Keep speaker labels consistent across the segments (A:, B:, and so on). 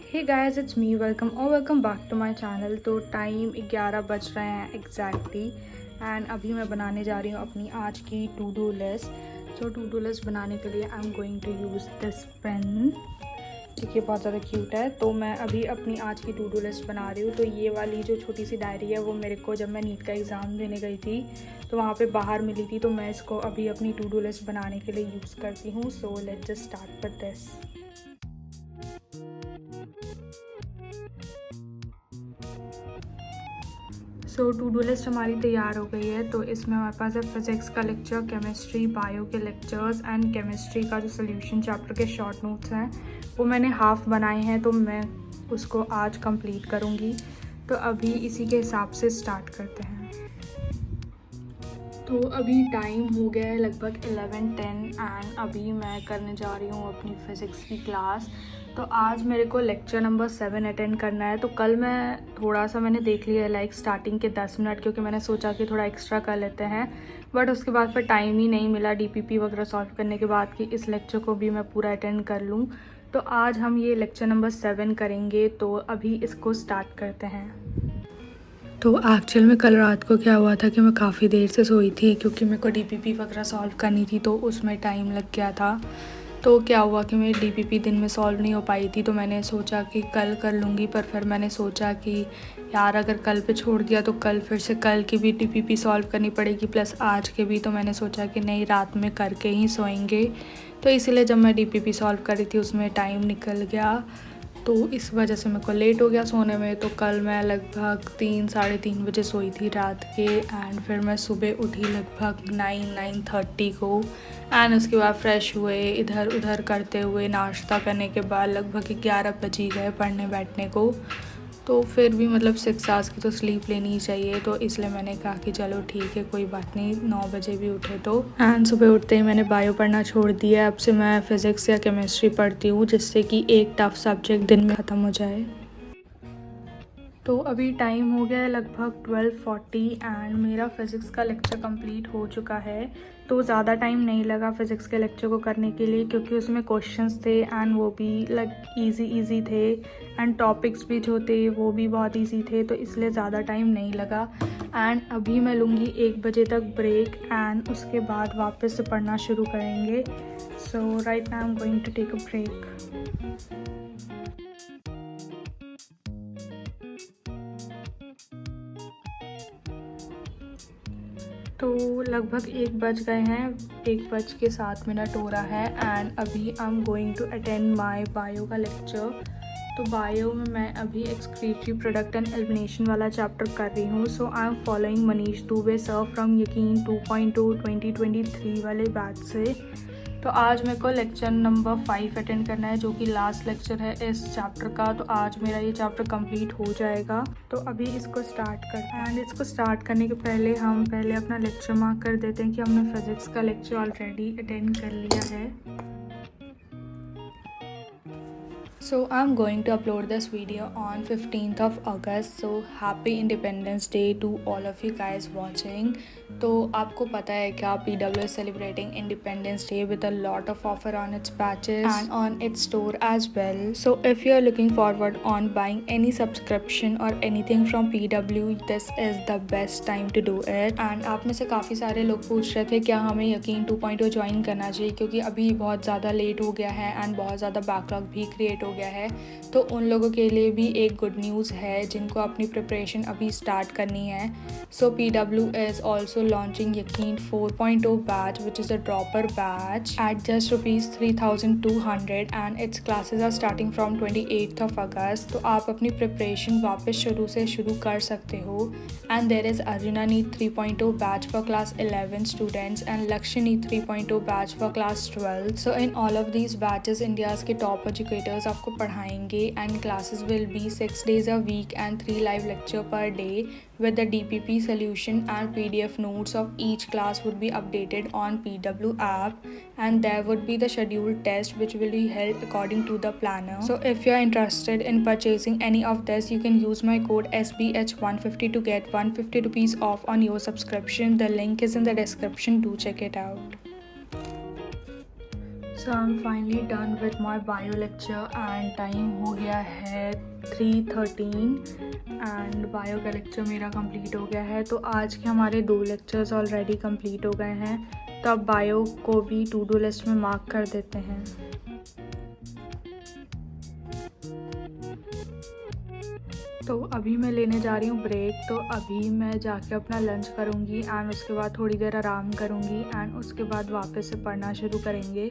A: Hey guys, it's me welcome back to my channel. तो time 11 बज रहे हैं एग्जैक्टली एंड अभी मैं बनाने जा रही हूँ अपनी आज की to do list. So to do list बनाने के लिए I am going to use this pen, देखिए बहुत ज़्यादा क्यूट है। तो मैं अभी अपनी आज की टू डू लिस्ट बना रही हूँ। तो ये वाली जो छोटी सी डायरी है वो मेरे को जब मैं नीट का एग्ज़ाम देने गई थी तो वहाँ पे बाहर मिली थी, तो मैं इसको अभी अपनी टू डू लिस्ट बनाने के लिए यूज़ करती हूँ। So let's just start with this. So to do list हमारी तैयार हो गई है। तो इसमें हमारे पास है फिज़िक्स का लेक्चर, केमिस्ट्री, बायो के लेक्चर्स एंड केमिस्ट्री का जो सोल्यूशन चैप्टर के शॉर्ट नोट्स हैं वो मैंने हाफ़ बनाए हैं, तो मैं उसको आज कंप्लीट करूँगी। तो अभी इसी के हिसाब से स्टार्ट करते हैं। तो अभी टाइम हो गया है लगभग 11:10 एंड अभी मैं करने जा रही हूँ अपनी फ़िज़िक्स की क्लास। तो आज मेरे को लेक्चर नंबर 7 अटेंड करना है। तो कल मैं थोड़ा सा मैंने देख लिया है लाइक स्टार्टिंग के 10 मिनट, क्योंकि मैंने सोचा कि थोड़ा एक्स्ट्रा कर लेते हैं, बट उसके बाद फिर टाइम ही नहीं मिला डीपीपी वगैरह सॉल्व करने के बाद कि इस लेक्चर को भी मैं पूरा अटेंड कर लूँ। तो आज हम ये लेक्चर नंबर 7 करेंगे। तो अभी इसको स्टार्ट करते हैं। तो एक्चुअल में कल रात को क्या हुआ था कि मैं काफ़ी देर से सोई थी, क्योंकि मेरे को डीपीपी वगैरह सॉल्व करनी थी तो उसमें टाइम लग गया था। तो क्या हुआ कि मेरी डीपीपी दिन में सॉल्व नहीं हो पाई थी, तो मैंने सोचा कि कल कर लूँगी। पर फिर मैंने सोचा कि यार अगर कल पे छोड़ दिया तो कल फिर से कल की भी डीपीपी सॉल्व करनी पड़ेगी प्लस आज के भी। तो मैंने सोचा कि नहीं, रात में करके ही सोएंगे। तो इसलिए जब मैं डीपीपी सॉल्व कर रही थी उसमें टाइम निकल गया, तो इस वजह से मेरे को लेट हो गया सोने में। तो कल मैं लगभग 3-3:30 बजे सोई थी रात के एंड फिर मैं सुबह उठी लगभग 9-9:30 को एंड उसके बाद फ्रेश हुए, इधर उधर करते हुए नाश्ता करने के बाद लगभग 11 बज ही गए पढ़ने बैठने को। तो फिर भी मतलब 6 आवर्स की तो स्लीप लेनी ही चाहिए, तो इसलिए मैंने कहा कि चलो ठीक है कोई बात नहीं, 9 बजे भी उठे तो। एंड सुबह उठते ही मैंने बायो पढ़ना छोड़ दिया। अब से मैं फ़िज़िक्स या केमिस्ट्री पढ़ती हूँ, जिससे कि एक टफ सब्जेक्ट दिन में ख़त्म हो जाए। तो अभी टाइम हो गया है लगभग 12:40 एंड मेरा फ़िज़िक्स का लेक्चर कंप्लीट हो चुका है। तो ज़्यादा टाइम नहीं लगा फ़िज़िक्स के लेक्चर को करने के लिए, क्योंकि उसमें क्वेश्चंस थे एंड वो भी लाइक इजी थे एंड टॉपिक्स भी जो थे वो भी बहुत इजी थे, तो इसलिए ज़्यादा टाइम नहीं लगा। एंड अभी मैं लूँगी 1 बजे तक ब्रेक एंड उसके बाद वापस से पढ़ना शुरू करेंगे। So right now I am going to take a break. तो लगभग 1 बज गए हैं, 1:07 हो रहा है एंड अभी I am going to attend my bio का लेक्चर। तो बायो में मैं अभी एक्सक्रीटरी प्रोडक्ट एंड एलिमिनेशन वाला चैप्टर कर रही हूँ। So I am following Manish Dubey sir from Yakeen 2.0 2023 वाले बैच से। तो आज मेरे को लेक्चर नंबर 5 अटेंड करना है, जो कि लास्ट लेक्चर है इस चैप्टर का। तो आज मेरा ये चैप्टर कंप्लीट हो जाएगा। तो अभी इसको स्टार्ट करते हैं एंड इसको स्टार्ट करने के पहले हम पहले अपना लेक्चर मार्क कर देते हैं कि हमने फिज़िक्स का लेक्चर ऑलरेडी अटेंड कर लिया है। So I'm going to upload this video on 15th of August. So happy Independence Day to all of you guys watching. तो आपको पता है क्या PW is celebrating Independence Day with a lot of offer on its batches and on its store as well. So if you are looking forward on buying any subscription or anything from PW, this is the best time to do it. And आप में से काफ़ी सारे लोग पूछ रहे थे क्या हमें यकीन 2.0 ज्वाइन करना चाहिए, क्योंकि अभी बहुत ज़्यादा लेट हो गया है एंड बहुत ज़्यादा बैकलॉग भी क्रिएट हो गया है। तो उन लोगों के लिए भी एक गुड न्यूज़ है जिनको अपनी प्रिपरेशन अभी स्टार्ट करनी है। सो PW is also launching Yaqeen 4.0 batch, which is a dropper batch at just ₹3,200 and its classes are starting from 28th of August. तो आप अपनी प्रिपरेशन वापस शुरू कर सकते हो। And there is Arjuna Neet 3.0 batch for class 11 students and Lakshya Neet 3.0 batch for class 12. So in all of these batches, India's के top educators आपको पढ़ाएंगे and classes will be 6 days a week and 3 live lecture per day with the DPP solution and PDF notes of each class would be updated on PW app, and there would be the scheduled test which will be held according to the planner. So if you are interested in purchasing any of this, you can use my code SBH150 to get 150 rupees off on your subscription. The link is in the description. Do check it out. So I M finally done with my bio lecture and time हो गया है 3:13 and bio का lecture मेरा complete हो गया है। तो आज के हमारे 2 लेक्चर्स ऑलरेडी कंप्लीट हो गए हैं, तो अब बायो को भी टू डू लिस्ट में मार्क कर देते हैं। तो अभी मैं लेने जा रही हूँ ब्रेक, तो अभी मैं जाके अपना लंच करूँगी एंड उसके बाद थोड़ी देर आराम करूँगी एंड उसके बाद वापस से पढ़ना शुरू करेंगे।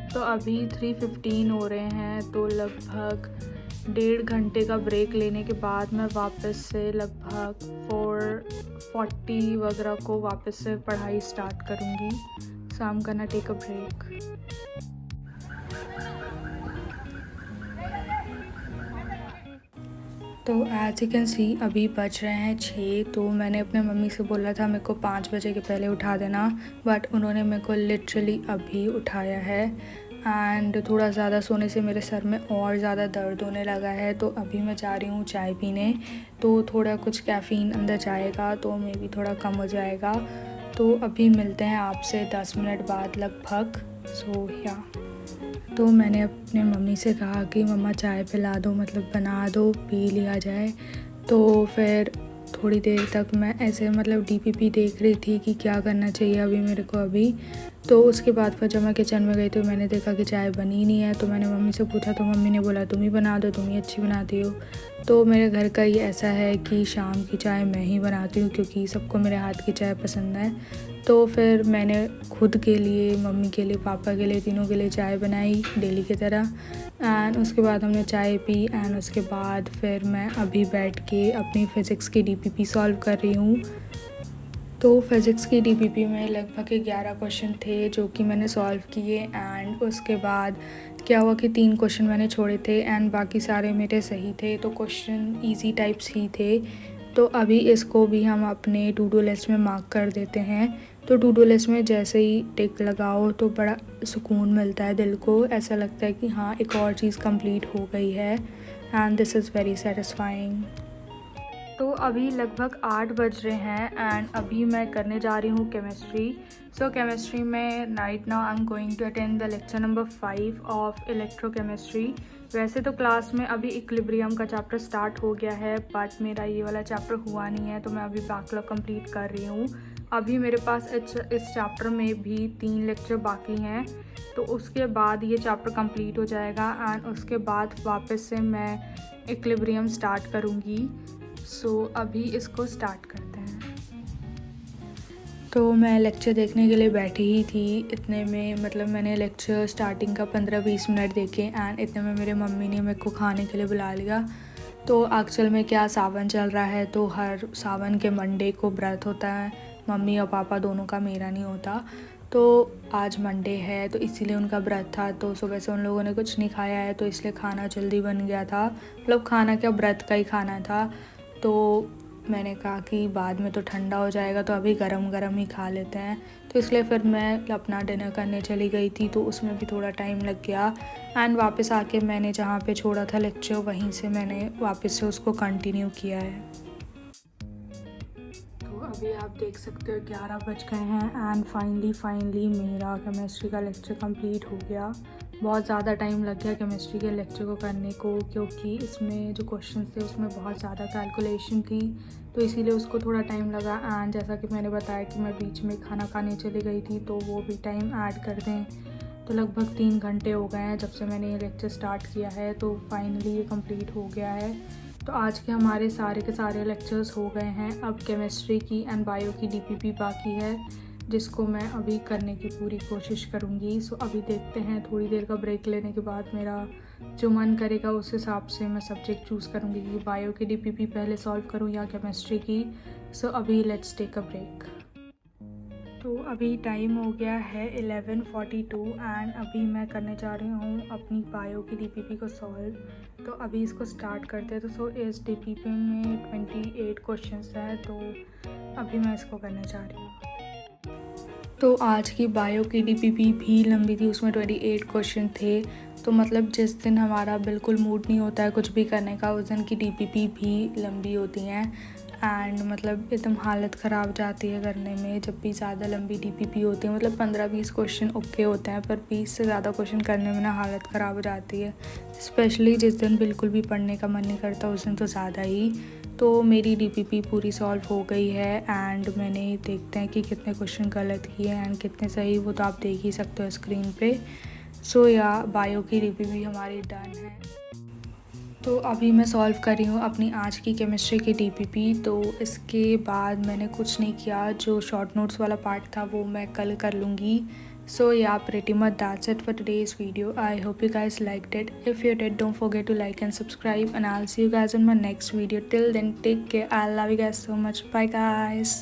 A: तो अभी 3:15 हो रहे हैं, तो लगभग 1.5 घंटे का ब्रेक लेने के बाद मैं वापस से लगभग 4:40 वगैरह को वापस से पढ़ाई स्टार्ट करूँगी। So I am gonna take a break. तो एज यू कैन सी अभी बज रहे हैं 6। तो मैंने अपने मम्मी से बोला था मेरे को 5 बजे के पहले उठा देना, बट उन्होंने मेरे को लिटरली अभी उठाया है एंड थोड़ा ज़्यादा सोने से मेरे सर में और ज़्यादा दर्द होने लगा है। तो अभी मैं जा रही हूँ चाय पीने, तो थोड़ा कुछ कैफ़ीन अंदर जाएगा तो मे भी थोड़ा कम हो जाएगा। तो अभी मिलते हैं आपसे 10 मिनट बाद लगभग। सो या तो मैंने अपने मम्मी से कहा कि मम्मा चाय पिला दो, मतलब बना दो, पी लिया जाए। तो फिर थोड़ी देर तक मैं ऐसे मतलब डीपीपी देख रही थी कि क्या करना चाहिए अभी मेरे को अभी। तो उसके बाद फिर जब मैं किचन में गई तो मैंने देखा कि चाय बनी नहीं है। तो मैंने मम्मी से पूछा तो मम्मी ने बोला तुम ही बना दो, तुम ही अच्छी बनाती हो। तो मेरे घर का ये ऐसा है कि शाम की चाय मैं ही बनाती हूँ क्योंकि सबको मेरे हाथ की चाय पसंद है। तो फिर मैंने खुद के लिए, मम्मी के लिए, पापा के लिए, तीनों के लिए चाय बनाई डेली की तरह एंड उसके बाद हमने चाय पी एंड उसके बाद फिर मैं अभी बैठ के अपनी फ़िज़िक्स की डीपीपी सॉल्व कर रही हूँ। तो फ़िज़िक्स की डीपीपी में लगभग 11 क्वेश्चन थे जो कि मैंने सॉल्व किए एंड उसके बाद क्या हुआ कि 3 क्वेश्चन मैंने छोड़े थे एंड बाकी सारे मेरे सही थे। तो क्वेश्चन इजी टाइप्स ही थे। तो अभी इसको भी हम अपने टू डू लिस्ट में मार्क कर देते हैं। तो टू डू लिस्ट में जैसे ही टिक लगाओ तो बड़ा सुकून मिलता है दिल को, ऐसा लगता है कि हाँ एक और चीज़ कंप्लीट हो गई है and this is very satisfying. तो अभी लगभग 8 बज रहे हैं एंड अभी मैं करने जा रही हूँ केमिस्ट्री। सो केमिस्ट्री में right now I am going to attend the lecture number 5 of electrochemistry. वैसे तो क्लास में अभी इक्विलिब्रियम का चैप्टर स्टार्ट हो गया है, बट मेरा ये वाला चैप्टर हुआ नहीं है, तो मैं अभी बैकलॉग कंप्लीट कर रही हूँ। अभी मेरे पास इस चैप्टर में भी 3 लेक्चर बाकी हैं, तो उसके बाद ये चैप्टर कंप्लीट हो जाएगा एंड उसके बाद वापस से मैं इक्विलिब्रियम स्टार्ट करूँगी। सो अभी इसको स्टार्ट करते हैं। तो मैं लेक्चर देखने के लिए बैठी ही थी, इतने में मतलब मैंने लेक्चर स्टार्टिंग का 15-20 मिनट देखे एंड इतने में मेरे मम्मी ने मेरे को खाने के लिए बुला लिया। तो एक्चुअल में क्या सावन चल रहा है, तो हर सावन के मंडे को व्रत होता है मम्मी और पापा दोनों का, मेरा नहीं होता। तो आज मंडे है तो इसीलिए उनका व्रत था, तो सुबह से उन लोगों ने कुछ नहीं खाया है, तो इसलिए खाना जल्दी बन गया था। मतलब खाना क्या, व्रत का ही खाना था। तो मैंने कहा कि बाद में तो ठंडा हो जाएगा, तो अभी गरम गरम ही खा लेते हैं। तो इसलिए फिर मैं अपना डिनर करने चली गई थी, तो उसमें भी थोड़ा टाइम लग गया एंड वापस आके मैंने जहाँ पे छोड़ा था लेक्चर वहीं से मैंने वापस से उसको कंटिन्यू किया है। तो अभी आप देख सकते हो 11 बज गए हैं एंड फाइनली मेरा केमिस्ट्री का लेक्चर कंप्लीट हो गया। बहुत ज़्यादा टाइम लग गया केमिस्ट्री के लेक्चर को करने को, क्योंकि इसमें जो क्वेश्चन थे उसमें बहुत ज़्यादा कैलकुलेशन थी, तो इसीलिए उसको थोड़ा टाइम लगा। एंड जैसा कि मैंने बताया कि मैं बीच में खाना खाने चली गई थी, तो वो भी टाइम ऐड कर दें, तो लगभग 3 घंटे हो गए हैं जब से मैंने ये लेक्चर स्टार्ट किया है। तो फाइनली ये कंप्लीट हो गया है। तो आज के हमारे सारे के सारे लेक्चर्स हो गए हैं। अब केमिस्ट्री की एंड बायो की डीपीपी बाकी है, जिसको मैं अभी करने की पूरी कोशिश करूँगी। सो अभी देखते हैं, थोड़ी देर का ब्रेक लेने के बाद मेरा जो मन करेगा उस हिसाब से मैं सब्जेक्ट चूज़ करूँगी कि बायो की डीपीपी पहले सॉल्व करूँ या केमिस्ट्री की। सो अभी लेट्स टेक अ ब्रेक। तो अभी टाइम हो गया है 11:42 एंड अभी मैं करने जा रही हूँ अपनी बायो की डीपीपी को सॉल्व। तो अभी इसको स्टार्ट करते हैं। तो सो इस डीपीपी में 28 क्वेश्चंस हैं, तो अभी मैं इसको करने जा रही हूँ। तो आज की बायो की डीपीपी भी लंबी थी, उसमें 28 क्वेश्चन थे। तो मतलब जिस दिन हमारा बिल्कुल मूड नहीं होता है कुछ भी करने का, उस दिन की डीपीपी भी लंबी होती हैं। एंड मतलब एकदम हालत ख़राब जाती है करने में जब भी ज़्यादा लंबी डीपीपी होती है। मतलब 15-20 क्वेश्चन ओके होते हैं, पर 20 से ज़्यादा क्वेश्चन करने में ना हालत ख़राब हो जाती है। स्पेशली जिस दिन बिल्कुल भी पढ़ने का मन नहीं करता उस दिन तो ज़्यादा ही। तो मेरी डीपीपी पूरी सॉल्व हो गई है एंड मैंने देखते हैं कि कितने क्वेश्चन गलत किए हैं एंड कितने सही, वो तो आप देख ही सकते हो स्क्रीन पे। सो या बायो की डीपीपी हमारी डन है। तो अभी मैं सॉल्व कर रही हूँ अपनी आज की केमिस्ट्री की डीपीपी। तो इसके बाद मैंने कुछ नहीं किया, जो शॉर्ट नोट्स वाला पार्ट था वो मैं कल कर लूँगी। So yeah, pretty much that's it for today's video. I hope you guys liked it. If you did, don't forget to like and subscribe, and I'll see you guys in my next video. Till then, take care. I love you guys so much. Bye guys.